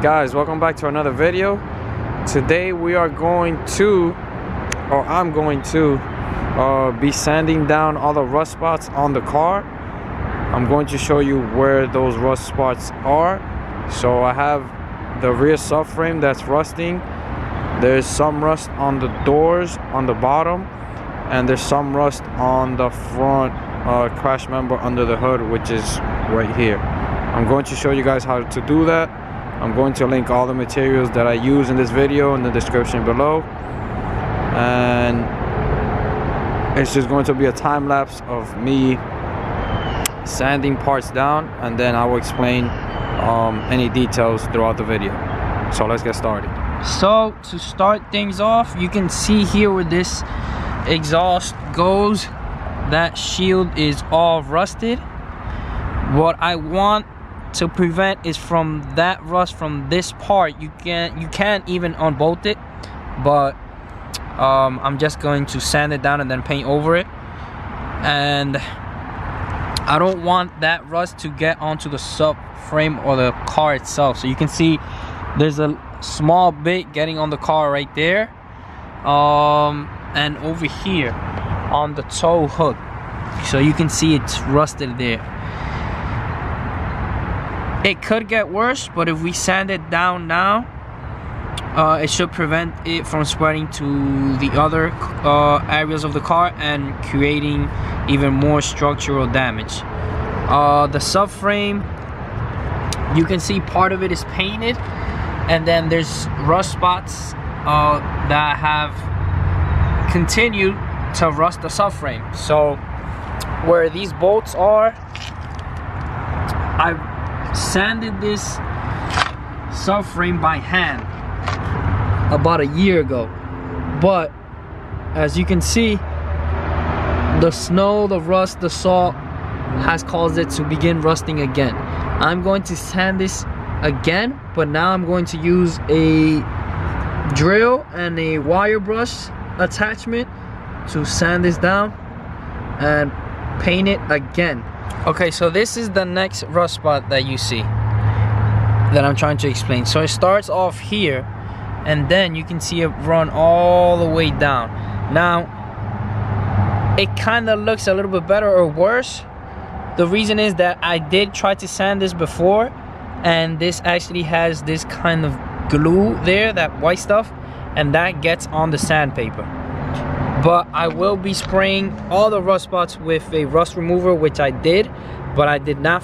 Guys, welcome back to another video. Today we are going to, or I'm going to be sanding down all the rust spots on the car. I'm going to show you where those rust spots are. So I have the rear subframe that's rusting. There's some rust on the doors on the bottom, and there's some rust on the front crash member under the hood, which is right here. I'm going to show you guys how to do that. I'm going to link all the materials that I use in this video in the description below, and it's just going to be a time lapse of me sanding parts down, and then I will explain any details throughout the video. So let's get started. So to start things off, you can see here where this exhaust goes, that shield is all rusted. What I want to prevent is from that rust from this part. You can't even unbolt it, but I'm just going to sand it down and then paint over it. And I don't want that rust to get onto the subframe or the car itself. So you can see there's a small bit getting on the car right there, and over here on the tow hook, so you can see it's rusted there. It could get worse, but if we sand it down now, it should prevent it from spreading to the other areas of the car and creating even more structural damage. The subframe, you can see part of it is painted, and then there's rust spots that have continued to rust the subframe. So where these bolts are, I've sanded this subframe by hand about a year ago, but as you can see, the snow, the rust, the salt has caused it to begin rusting again. I'm going to sand this again, but now I'm going to use a drill and a wire brush attachment to sand this down and paint it again. Okay, so this is the next rust spot that you see that I'm trying to explain. So it starts off here, and then you can see it run all the way down. Now it kind of looks a little bit better or worse. The reason is that I did try to sand this before, and this actually has this kind of glue there, that white stuff, and that gets on the sandpaper. But I will be spraying all the rust spots with a rust remover, which I did, but I did not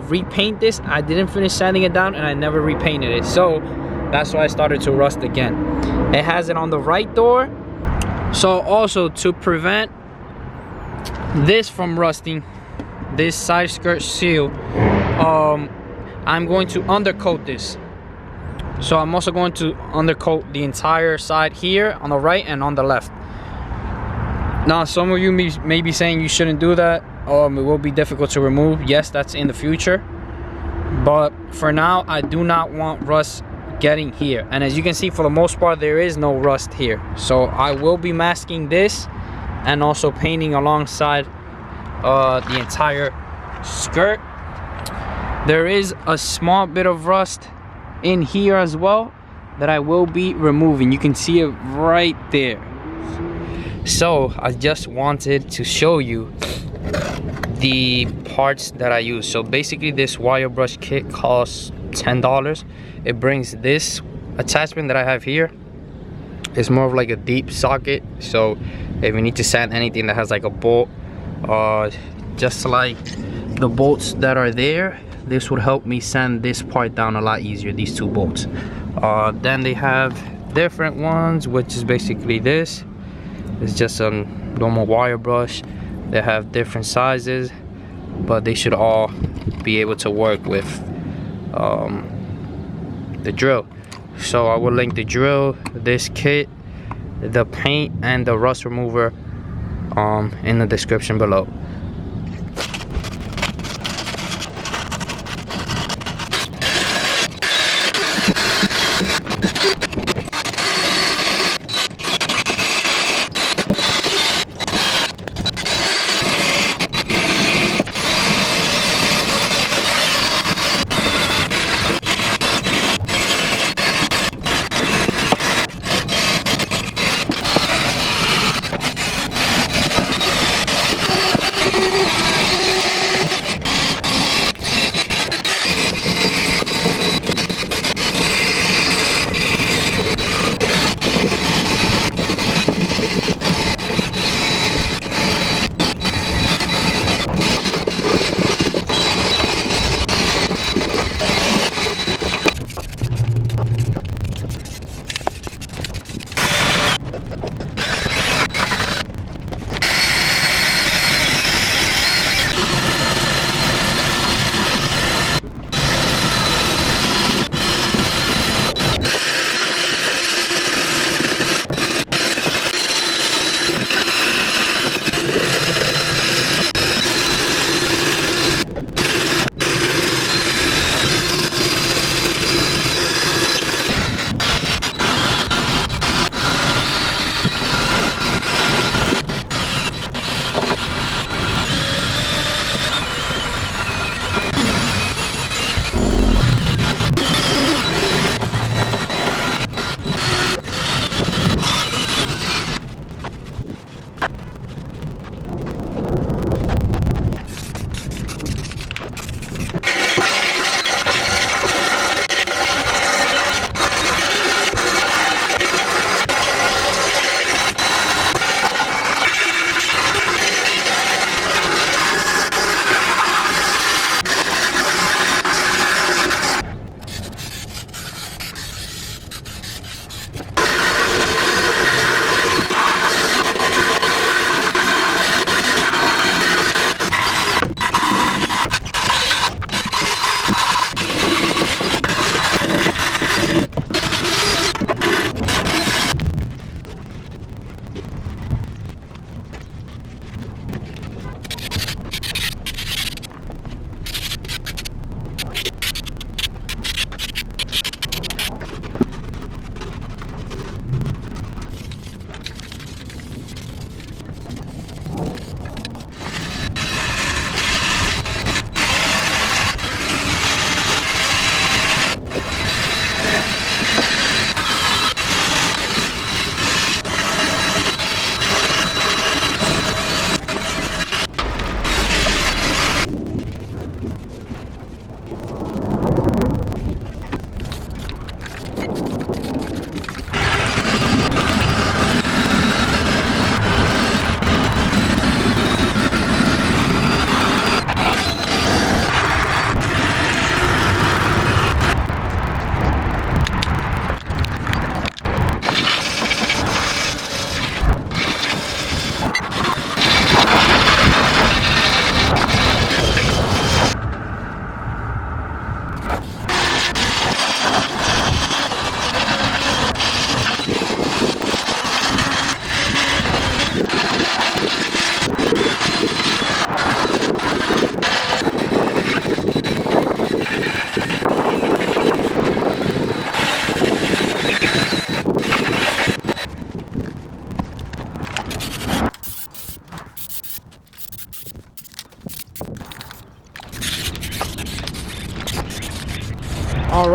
repaint this. I didn't finish sanding it down, and I never repainted it, so that's why I started to rust again. It has it on the right door. So also, to prevent this from rusting, this side skirt seal, I'm going to undercoat this. So I'm also going to undercoat the entire side here on the right and on the left. Now some of you may be saying you shouldn't do that, it will be difficult to remove. Yes, that's in the future, but for now I do not want rust getting here. And as you can see, for the most part there is no rust here. So I will be masking this and also painting alongside the entire skirt. There is a small bit of rust in here as well that I will be removing. You can see it right there. So I just wanted to show you the parts that I use. So basically this wire brush kit costs $10. It brings this attachment that I have here. It's more of like a deep socket, so if you need to sand anything that has like a bolt, just like the bolts that are there, this would help me sand this part down a lot easier, these two bolts. Then they have different ones, which is basically this. It's just a normal wire brush. They have different sizes, but they should all be able to work with the drill. So I will link the drill, this kit, the paint, and the rust remover in the description below.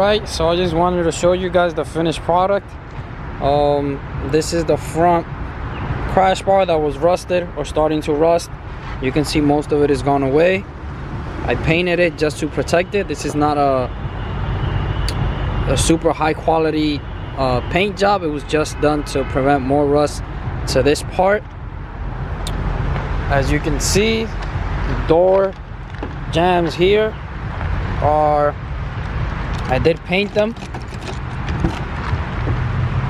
Alright, so I just wanted to show you guys the finished product. This is the front crash bar that was rusted or starting to rust. You can see most of it is gone away. I painted it just to protect it. This is not a super high quality paint job. It was just done to prevent more rust to this part. As you can see, the door jambs here are, I did paint them.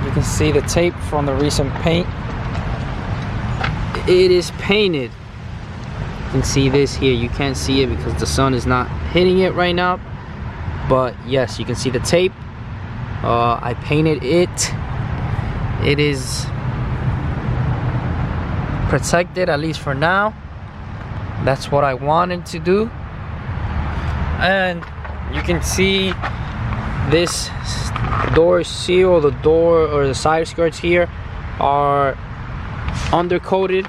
You can see the tape from the recent paint. It is painted. You can see this here. You can't see it because the sun is not hitting it right now, but yes, you can see the tape. I painted it. It is protected, at least for now. That's what I wanted to do. And you can see this door seal, the door or the side skirts here are undercoated.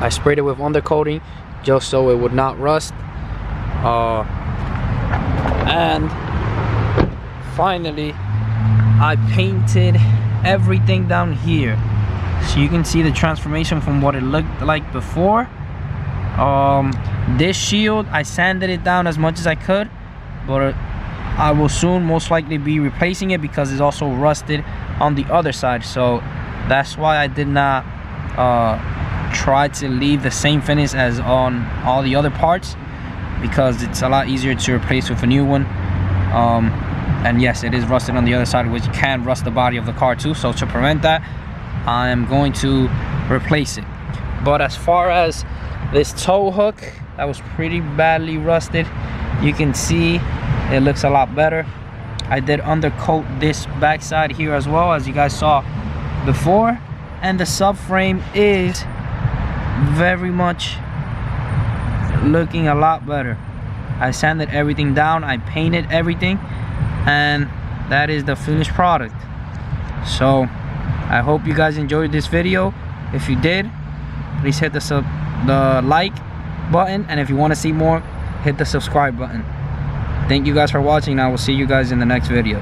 I sprayed it with undercoating just so it would not rust. And finally, I painted everything down here, so you can see the transformation from what it looked like before. This shield, I sanded it down as much as I could, but I will soon most likely be replacing it because it's also rusted on the other side. So that's why I did not try to leave the same finish as on all the other parts, because it's a lot easier to replace with a new one. And yes, it is rusted on the other side, which can rust the body of the car too. So to prevent that, I am going to replace it. But as far as this tow hook, that was pretty badly rusted. You can see it looks a lot better. I did undercoat this backside here as well, as you guys saw before, and the subframe is very much looking a lot better. I sanded everything down, I painted everything, and that is the finished product. So I hope you guys enjoyed this video. If you did, please hit the like button, and if you want to see more, hit the subscribe button. Thank you guys for watching, and I will see you guys in the next video.